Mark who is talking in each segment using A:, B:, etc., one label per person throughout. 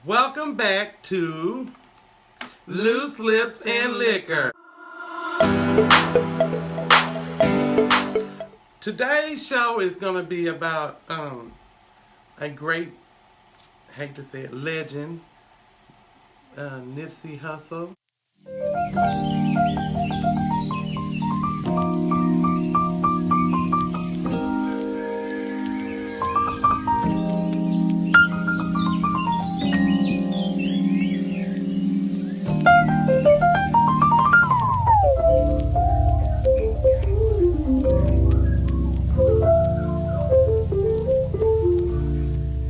A: Welcome back to Loose Lips and Liquor. Today's show is going to be about a great, hate to say it, legend, Nipsey Hussle.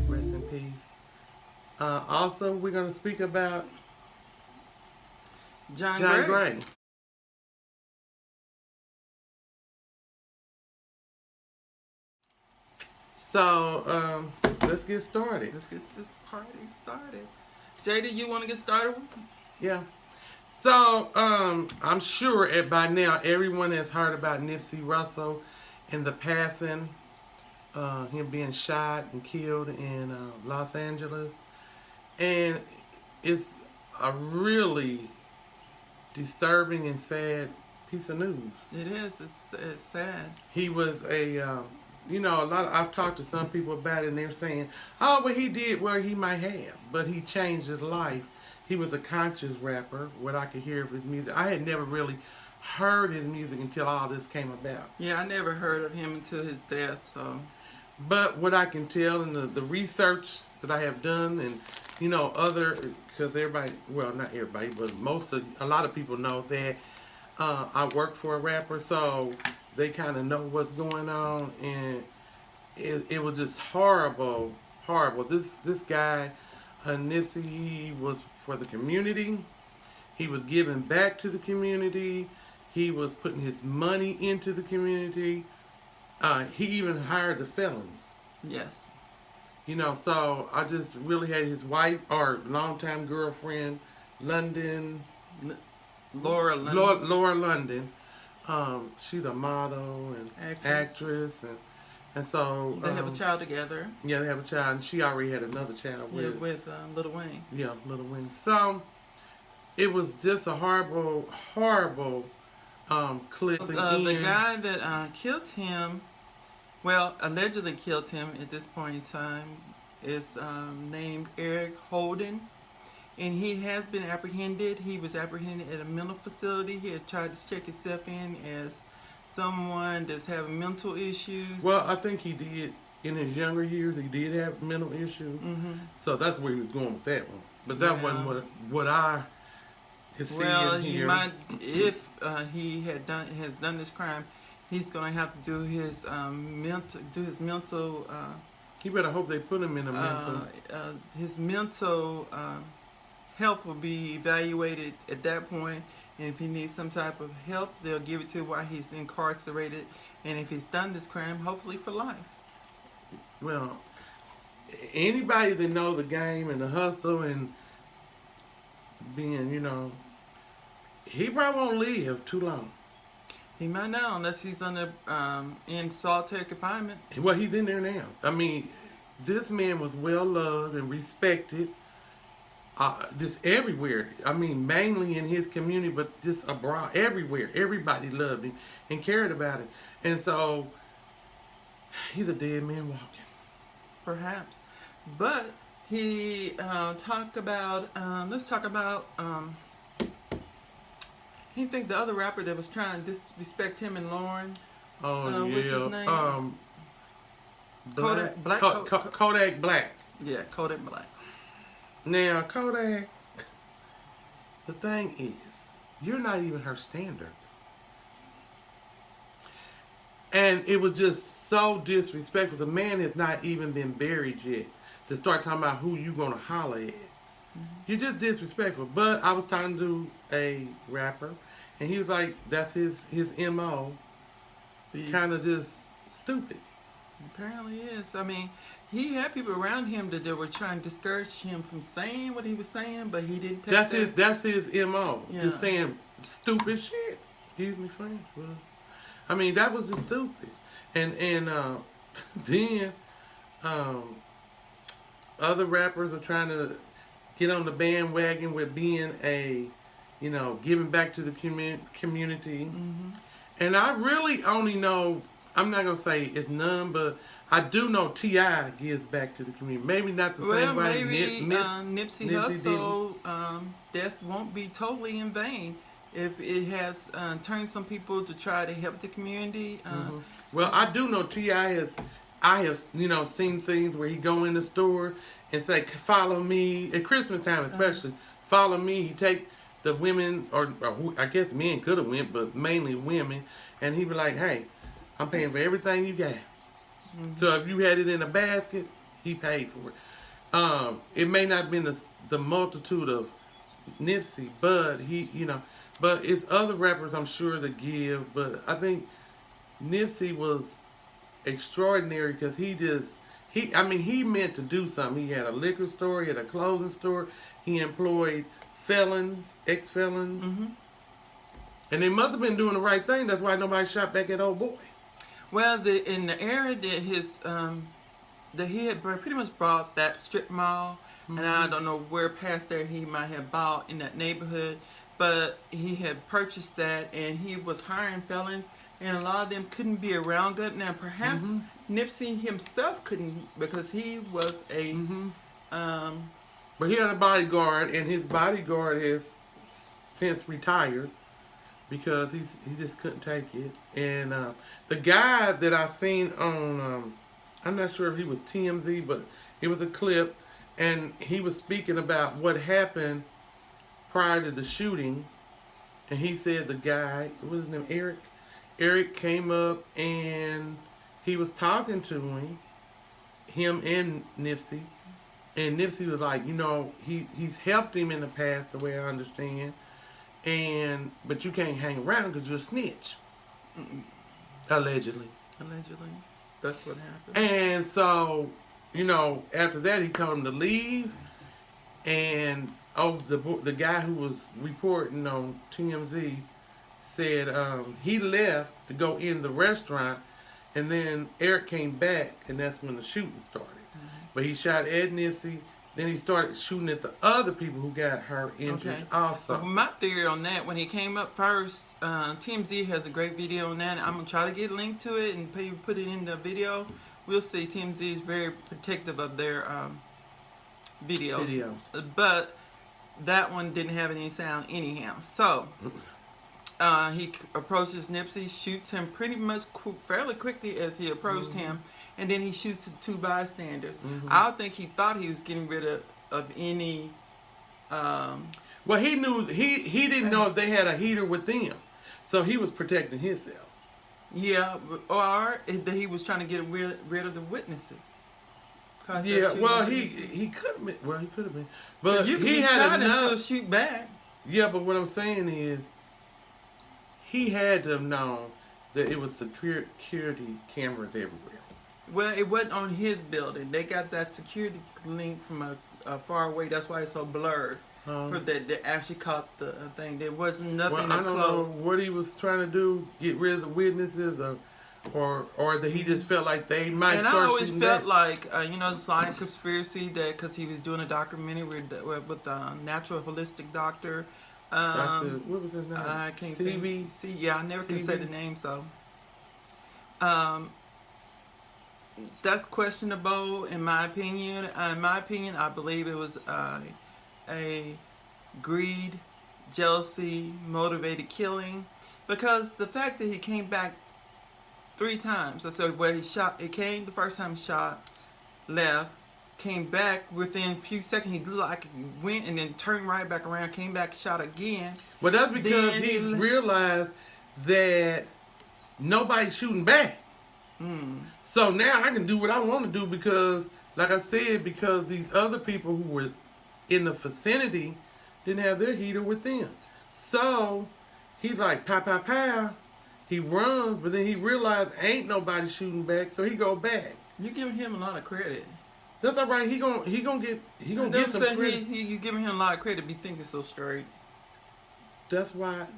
A: Rest in peace. Also, we're going to speak about
B: John
A: John
B: Gray.
A: Gray. So, let's get started.
B: Let's get this party started. Jada, you want to get started?
A: Yeah. So, I'm sure by now everyone has heard about Nipsey Hussle and the passing, him being shot and killed in Los Angeles. And it's a really disturbing and sad piece of news.
B: It is. It's sad.
A: He was a I've talked to some people about it and they're saying, oh, well, he did well, he might have, but he changed his life. He was a conscious rapper, what I could hear of his music. I had never really heard his music until all this came about.
B: Yeah, I never heard of him until his death, so.
A: But what I can tell in the research that I have done and, because everybody, well, not everybody, but a lot of people know that I work for a rapper, so they kind of know what's going on, and it was just horrible. This guy, Nipsey, he was for the community. He was giving back to the community. He was putting his money into the community. He even hired the felons.
B: Yes.
A: So I just really had his wife or longtime girlfriend,
B: Laura London.
A: Laura London. She's a model and actress and so
B: they have a child together.
A: Yeah, they have a child, and she already had another child with
B: Lil Wayne.
A: Yeah, Lil Wayne. So it was just a horrible clip.
B: The guy that killed him, allegedly killed him at this point in time, is named Eric Holden. And he has been apprehended. He was apprehended at a mental facility. He had tried to check himself in as someone that's having mental issues.
A: Well, I think he did in his younger years. He did have mental issues.
B: Mm-hmm.
A: So that's where he was going with that one. But that wasn't what I could see in here.
B: He might, if he has done this crime, he's gonna have to do his mental.
A: He better hope they put him in a mental.
B: His mental health will be evaluated at that point, and if he needs some type of help, they'll give it to him while he's incarcerated. And if he's done this crime, hopefully for life.
A: Well, anybody that know the game and the hustle and being, he probably won't live too long.
B: He might not, unless he's under in solitary confinement.
A: Well, he's in there now. I mean, this man was well loved and respected. Just everywhere. I mean, mainly in his community, but just abroad, everywhere. Everybody loved him and cared about him. And so, he's a dead man walking.
B: Perhaps. But he let's talk about, can you think the other rapper that was trying to disrespect him and Lauren?
A: Oh, yeah.
B: What's his name?
A: Kodak Black.
B: Yeah, Kodak Black.
A: Now, Kodak, the thing is, you're not even her standard. And it was just so disrespectful. The man has not even been buried yet to start talking about who you going to holler at. Mm-hmm. You're just disrespectful. But I was talking to a rapper, and he was like, that's his MO. Kind of just stupid.
B: Apparently is. I mean, he had people around him that were trying to discourage him from saying what he was saying, but he didn't take
A: That's his MO.
B: Yeah.
A: Just saying stupid shit. Excuse me, French. Well, I mean, that was just stupid. And then other rappers are trying to get on the bandwagon with being a, giving back to the community.
B: Mm-hmm.
A: And I really only know, I'm not going to say it's none, but I do know T.I. gives back to the community. Maybe not the same way.
B: Maybe Nipsey Hussle death won't be totally in vain if it has turned some people to try to help the community.
A: Well, I do know T.I. I have, seen things where he go in the store and say, follow me, at Christmas time especially, follow me. He take the women, or who, I guess men could have went, but mainly women, and he be like, hey, I'm paying for everything you got. So if you had it in a basket, he paid for it. It may not have been the multitude of Nipsey, but but it's other rappers I'm sure that give, but I think Nipsey was extraordinary because he meant to do something. He had a liquor store, he had a clothing store, he employed felons, ex-felons, and they must have been doing the right thing. That's why nobody shot back at old boy.
B: Well, in the era that he had pretty much bought that strip mall, and I don't know where past there he might have bought in that neighborhood, but he had purchased that, and he was hiring felons, and a lot of them couldn't be around good. Now, perhaps Nipsey himself couldn't, because he was a
A: but he had a bodyguard, and his bodyguard has since retired because he just couldn't take it. And the guy that I seen on, I'm not sure if he was TMZ, but it was a clip, and he was speaking about what happened prior to the shooting, and he said the guy, what was his name, Eric came up and he was talking to him and Nipsey. And Nipsey was like, he's helped him in the past, the way I understand. But you can't hang around because you're a snitch. Allegedly.
B: That's what happened.
A: And so, after that, he told him to leave. And the guy who was reporting on TMZ said he left to go in the restaurant. And then Eric came back, and that's when the shooting started. But he shot at Nipsey. Then he started shooting at the other people who got hurt, injured also.
B: Well, my theory on that, when he came up first, TMZ has a great video on that. I'm going to try to get a link to it and put it in the video. We'll see. TMZ is very protective of their videos. But that one didn't have any sound anyhow. So he approaches Nipsey, shoots him pretty much fairly quickly as he approached him. And then he shoots the two bystanders. I don't think he thought he was getting rid of any.
A: Well, he knew he didn't know if they had a heater with them, so he was protecting himself.
B: Yeah, or that he was trying to get rid of the witnesses.
A: Yeah, well, he could have been. Well, he could have been, but
B: you
A: he had enough
B: to shoot back.
A: Yeah, but what I'm saying is, he had to have known that it was security cameras everywhere.
B: Well, it wasn't on his building. They got that security link from a far away. That's why it's so blurred. For that, they actually caught the thing. There wasn't nothing
A: I don't know
B: close.
A: what he was trying to do, get rid of the witnesses, or that he just felt like they might
B: and
A: start
B: I always
A: shooting
B: felt
A: back.
B: like, the Science Conspiracy, that because he was doing a documentary with a natural holistic doctor.
A: What was his name?
B: I can't
A: CV?
B: think. Yeah, I never can say the name, so. That's questionable in my opinion. I believe it was a greed, jealousy, motivated killing, because the fact that he came back 3 times. So where he shot, it came the first time he shot, left, came back within a few seconds. He looked like he went and then turned right back around, came back, shot again.
A: Well, that's because he realized that nobody's shooting back. So now I can do what I want to do because, like I said, because these other people who were in the vicinity didn't have their heater with them. So he's like, pow, pow, pow. He runs, but then he realized ain't nobody shooting back, so he go back.
B: You giving him a lot of credit.
A: That's all right. He gonna get some credit.
B: You giving him a lot of credit. Be thinking so straight.
A: That's why.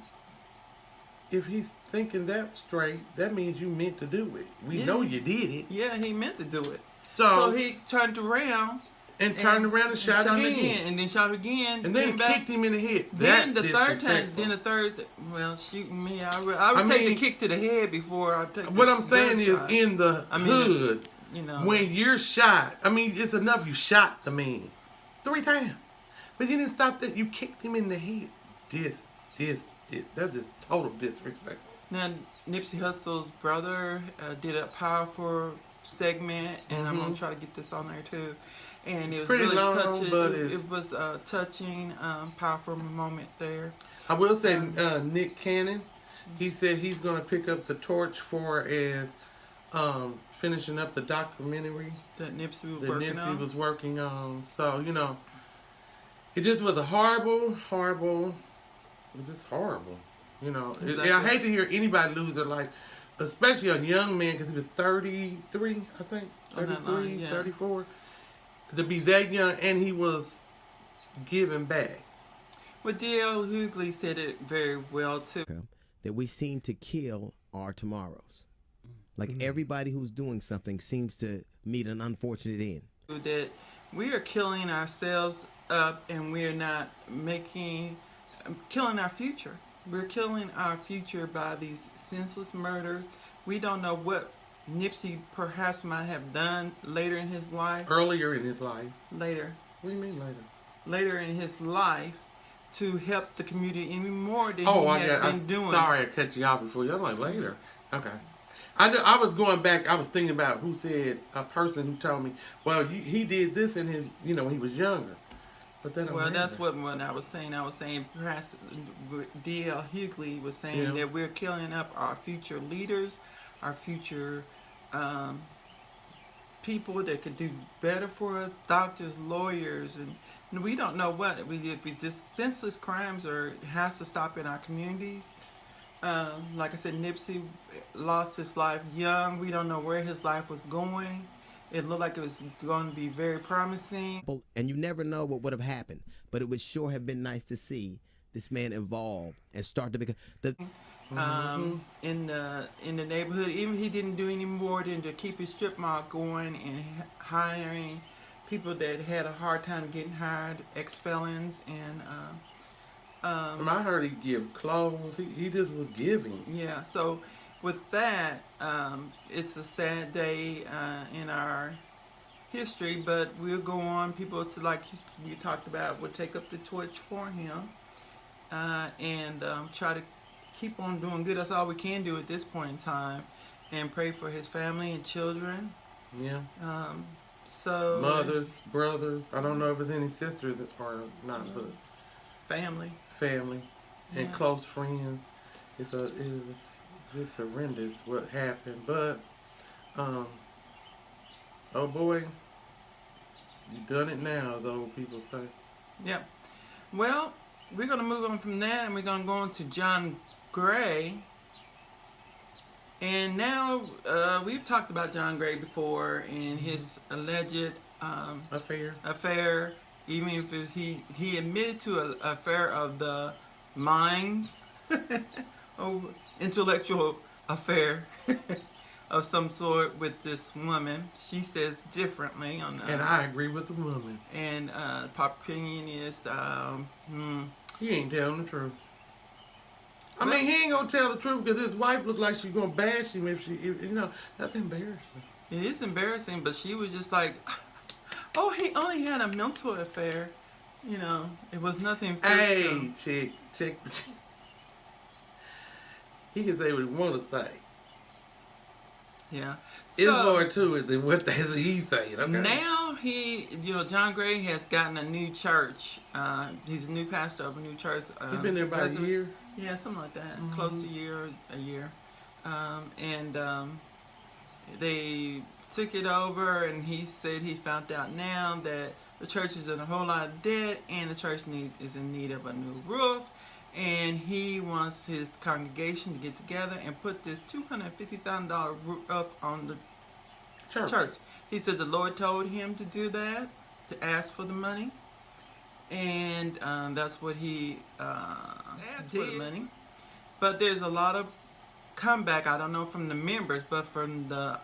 A: If he's thinking that straight, that means you meant to do it. We know you did it.
B: Yeah, he meant to do it.
A: So
B: he turned around
A: And turned around and shot again.
B: And then shot again.
A: And then kicked him in the head.
B: Then
A: That's
B: the third time,
A: disrespectful.
B: well, shoot me. I would take the kick to the head before I take
A: what I'm saying is, in the hood,
B: you know,
A: when you're shot, I mean, it's enough you shot the man 3 times. But you didn't stop that. You kicked him in the head. This. That is total disrespect.
B: Now, Nipsey Hussle's brother did a powerful segment, and I'm going to try to get this on there too. And it was
A: pretty
B: really
A: long,
B: touching.
A: but
B: It was a touching, powerful moment there.
A: I will say, Nick Cannon, he said he's going to pick up the torch for as finishing up the documentary
B: that Nipsey
A: was working on. So, you know, it just was a horrible, just horrible. You know,
B: Exactly.
A: I hate to hear anybody lose their life, especially a young man, because he was 33, I think, 33, 34. To be that young, and he was giving back.
B: Well, D.L. Hughley said it very well, too.
C: That we seem to kill our tomorrows. Like everybody who's doing something seems to meet an unfortunate end.
B: That we are killing ourselves up, and we're not killing our future. We're killing our future by these senseless murders. We don't know what Nipsey perhaps might have done later in his life.
A: Earlier in his life.
B: Later.
A: What do you mean later?
B: Later in his life to help the community even more than he has been doing.
A: Sorry I cut you off before you. I'm like, later. Okay. I was going back. I was thinking about who said, a person who told me, well, he did this in his, you know, when he was younger. But that
B: that's what I was saying. I was saying perhaps D.L. Hughley was saying that we're killing up our future leaders, our future people that could do better for us, doctors, lawyers, and we don't know what. If this senseless crimes has to stop in our communities. Like I said, Nipsey lost his life young. We don't know where his life was going. It looked like it was going to be very promising.
C: And you never know what would have happened, but it would sure have been nice to see this man evolve and start to become
B: in the neighborhood. Even he didn't do any more than to keep his strip mall going and hiring people that had a hard time getting hired, ex-felons, and
A: I heard he give clothes. He just was giving.
B: Yeah. So with that, it's a sad day in our history, but we'll go on. People, to like you talked about, will take up the torch for him and try to keep on doing good. That's all we can do at this point in time, and pray for his family and children.
A: Yeah.
B: So
A: mothers, brothers. I don't know if there's any sisters or not, but
B: family,
A: and close friends. It was just horrendous what happened, but oh boy, you done it now, though, people say.
B: Yeah. Well, we're gonna move on from that, and we're gonna go on to John Gray. And now we've talked about John Gray before and his alleged affair. Even if it was he admitted to an affair of the minds, intellectual affair of some sort with this woman. She says differently on
A: and I agree with the woman.
B: And popular opinion is
A: he ain't telling the truth. I mean, he ain't gonna tell the truth because his wife looked like she's gonna bash him if that's embarrassing.
B: It is embarrassing, but she was just like, oh, he only had a mental affair. You know, it was nothing physical.
A: Hey, chick. He can say what he want to say.
B: Yeah.
A: It's more to it than what he's saying. Okay?
B: Now John Gray has gotten a new church. He's a new pastor of a new church.
A: He's been there about a year?
B: Yeah, something like that. Close to a year. They took it over, and he said he found out now that the church is in a whole lot of debt, and the church is in need of a new roof. And he wants his congregation to get together and put this $250,000 roof on the church. He said the Lord told him to do that, to ask for the money. And that's what he asked for the money. But there's a lot of comeback, I don't know from the members, but from the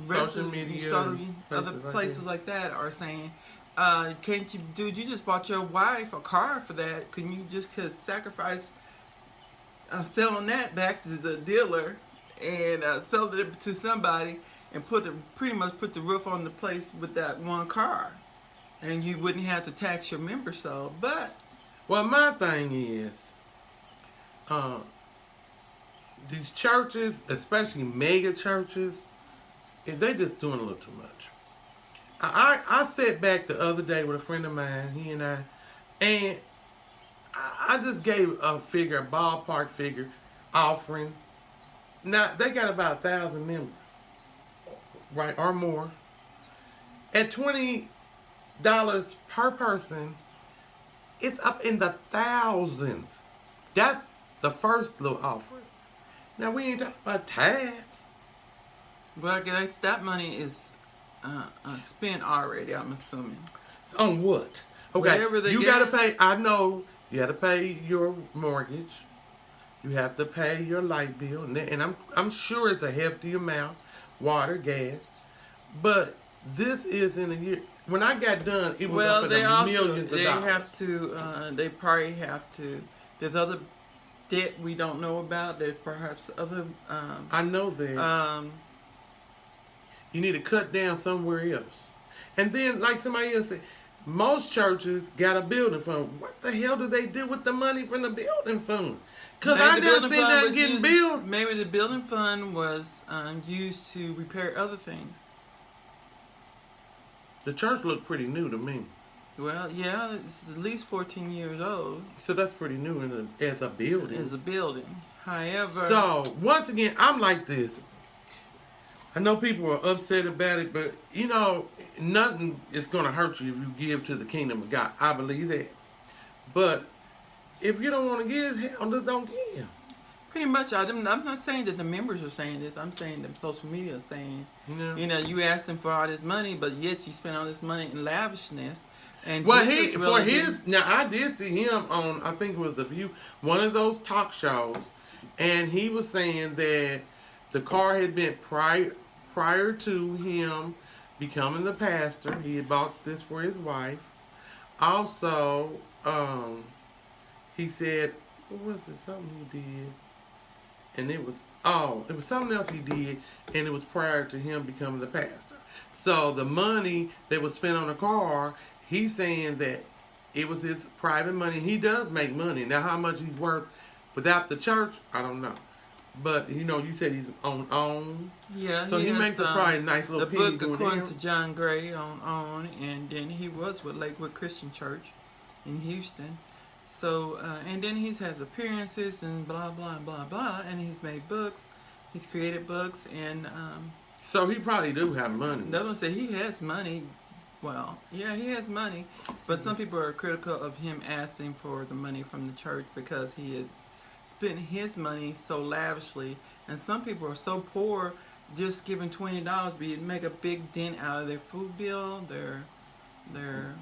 A: social media, and
B: other places like that are saying, can't you, dude, you just bought your wife a car for that. Can you just sacrifice selling that back to the dealer and sell it to somebody and pretty much put the roof on the place with that one car, and you wouldn't have to tax your member. So, but
A: well, my thing is, these churches, especially mega churches, if they just doing a little too much. I sat back the other day with a friend of mine, he and I just gave a ballpark figure, offering. Now, they got about 1,000 members, right, or more. At $20 per person, it's up in the thousands. That's the first little offering. Now, we ain't talking about tax.
B: Well, I guess that money is spent already, I'm assuming.
A: On what? Okay, you got to pay, I know, you got to pay your mortgage. You have to pay your light bill. And I'm sure it's a hefty amount. Water, gas. But this is in a year. When I got done, it was up in the millions of dollars.
B: They probably have to, there's other debt we don't know about. There's perhaps other...
A: I know that. You need to cut down somewhere else. And then, like somebody else said, most churches got a building fund. What the hell do they do with the money from the building fund? Because I never seen that getting built.
B: Maybe the building fund was used to repair other things.
A: The church looked pretty new to me.
B: Well, yeah, it's at least 14 years old.
A: So that's pretty new as a building.
B: As a building. However...
A: So, once again, I'm like this. I know people are upset about it, but, you know, nothing is going to hurt you if you give to the kingdom of God. I believe that. But if you don't want to give, hell, just don't give.
B: Pretty much, I'm not saying that the members are saying this. I'm saying that social media is saying,
A: yeah.
B: You know, you asked them for all this money, but yet you spend all this money in lavishness. And
A: well, now I did see him on, I think it was The View, one of those talk shows, and he was saying that the car had been prior to him becoming the pastor. He had bought this for his wife. Also, he said, what was it? Something he did, and it was something else he did, and it was prior to him becoming the pastor. So the money that was spent on the car, he's saying that it was his private money. He does make money. Now, how much he's worth without the church, I don't know. But, you know, you said he's on.
B: Yeah.
A: So he makes probably a nice little penny.
B: The book, according to John Gray, on, and then he was with Lakewood Christian Church in Houston. So, and then he has appearances and blah, blah, blah, blah. And he's made books. He's created books. And
A: so he probably do have money.
B: No one said he has money. Well, yeah, he has money. But some people are critical of him asking for the money from the church because he had spent his money so lavishly. And some people are so poor, just giving $20 make a big dent out of their food bill, their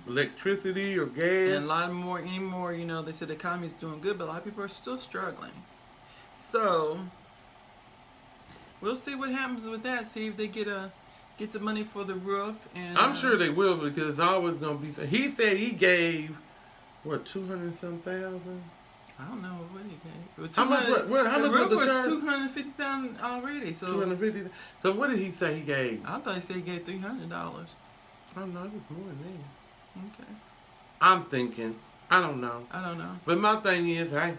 A: electricity or gas,
B: and a lot more anymore. You know, they said the economy is doing good, but a lot of people are still struggling. So we'll see what happens with that. See if they get the money for the roof. And
A: I'm sure they will, because it's always gonna be. He said he gave what, 200-some thousand.
B: I don't know what he gave.
A: How much? How much was the church?
B: $250,000 already. So
A: $250,000. So what did he say he gave?
B: I thought he said he gave $300.
A: I don't know. It was more than that.
B: Okay.
A: I'm thinking. I don't know. But my thing is, hey,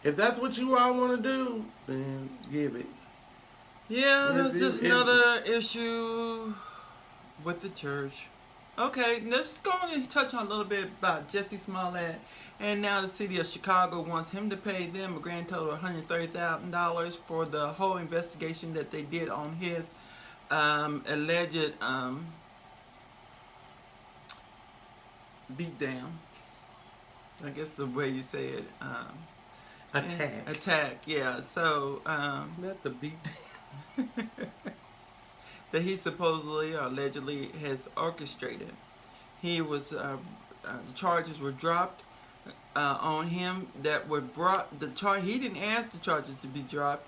A: if that's what you all want to do, then give it.
B: Yeah, that's just another issue with the church. Okay, let's go on and touch on a little bit about Jussie Smollett. And now the city of Chicago wants him to pay them a grand total of $130,000 for the whole investigation that they did on his alleged beatdown. I guess the way you say it. Attack, yeah. So,
A: not the beatdown.
B: That he supposedly or allegedly has orchestrated. He was, the charges were dropped on him that were brought, he didn't ask the charges to be dropped.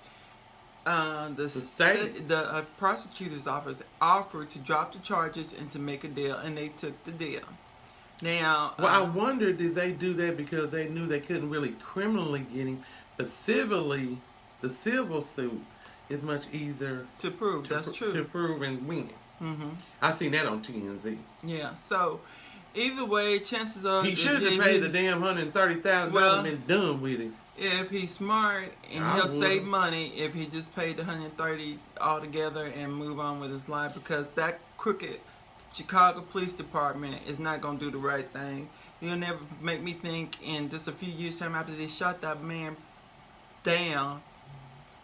B: the prosecutor's office offered to drop the charges and to make a deal, and they took the deal. Now,
A: well, I wonder, did they do that because they knew they couldn't really criminally get him, but civilly, the civil suit is much easier
B: to prove. That's true.
A: To prove and win.
B: Mm-hmm.
A: I seen that on TMZ.
B: Yeah. So, either way, chances are
A: he should have paid the damn $130,000 and been done with it.
B: If he's smart and he'll save money if he just paid the $130 altogether and move on with his life, because that crooked Chicago Police Department is not going to do the right thing. You'll never make me think in just a few years' time after they shot that man down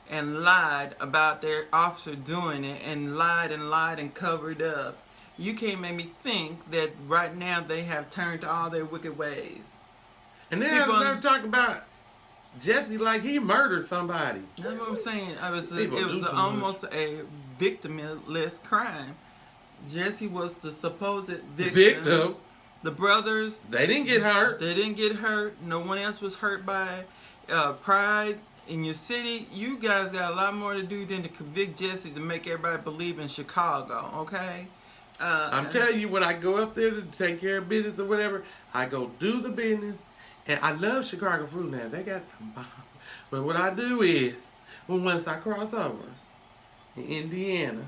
B: and lied about their officer doing it and lied and covered up. You can't make me think that right now they have turned to all their wicked ways.
A: And then they're talking about Jussie like he murdered somebody.
B: That's what I'm saying. It was almost a victimless crime. Jussie was the supposed victim. The brothers,
A: they didn't get hurt.
B: They didn't get hurt. No one else was hurt by pride in your city. You guys got a lot more to do than to convict Jussie to make everybody believe in Chicago, okay?
A: I'm telling you, when I go up there to take care of business or whatever, I go do the business. And I love Chicago food now. They got some bomb. But what I do is, once I cross over in Indiana,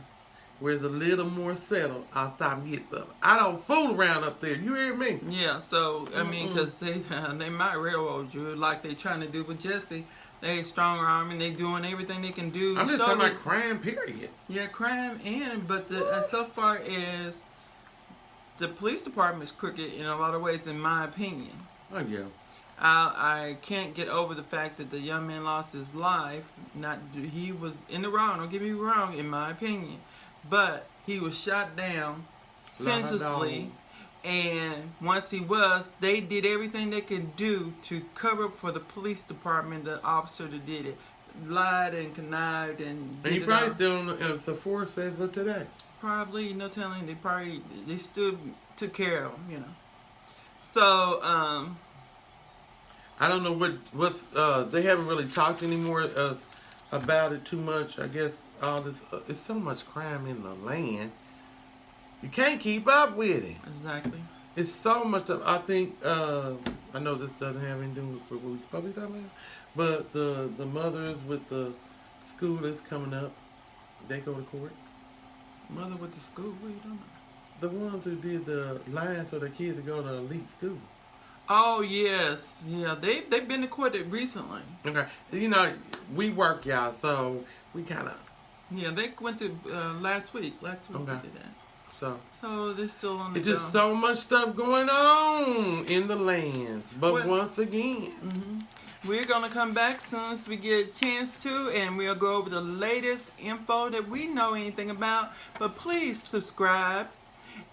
A: where it's a little more settled, I'll stop and get some. I don't fool around up there. You hear me?
B: Yeah, so, I mean, because they might railroad you like they trying to do with Jussie. They strong arming, they doing everything they can do.
A: I'm just talking about crime, period.
B: Yeah, crime but so far as the police department is crooked in a lot of ways, in my opinion.
A: Oh, yeah.
B: I can't get over the fact that the young man lost his life. He was in the wrong, don't get me wrong, in my opinion. But he was shot down senselessly. And once he was, they did everything they could do to cover up for the police department, the officer that did it. Lied and connived and
A: he probably still on the force as of today.
B: Probably, no telling. They still took care of him, you know. So,
A: I don't know what they haven't really talked anymore about it too much. I guess all this it's so much crime in the land. You can't keep up with it.
B: Exactly.
A: It's so much stuff. I think I know this doesn't have anything to do with what we're supposed to be talking about, but the mothers with the school that's coming up, they go to court.
B: Mother with the school? What are you talking about?
A: The ones who did the line so their kids to go to elite school.
B: Oh, yes. Yeah, they've been to court recently.
A: Okay. You know, we work, y'all, so we kind of...
B: Yeah, they went to last week. Last week
A: okay.
B: they did that. So they're still on the
A: It's just so much stuff going on in the land. But once again...
B: We're going to come back as soon as we get a chance to, and we'll go over the latest info that we know anything about. But please subscribe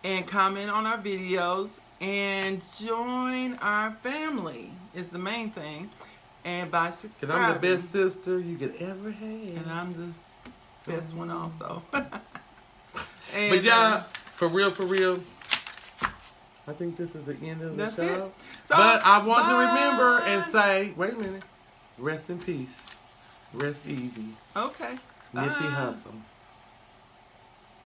B: and comment on our videos. And join our family is the main thing. And by subscribing.
A: Because I'm the best sister you could ever have.
B: And I'm the best one also.
A: And, but y'all, for real, I think this is the end of the show. So, but I want to remember and say, wait a minute. Rest in peace. Rest easy.
B: Okay.
A: Nipsey Hussle.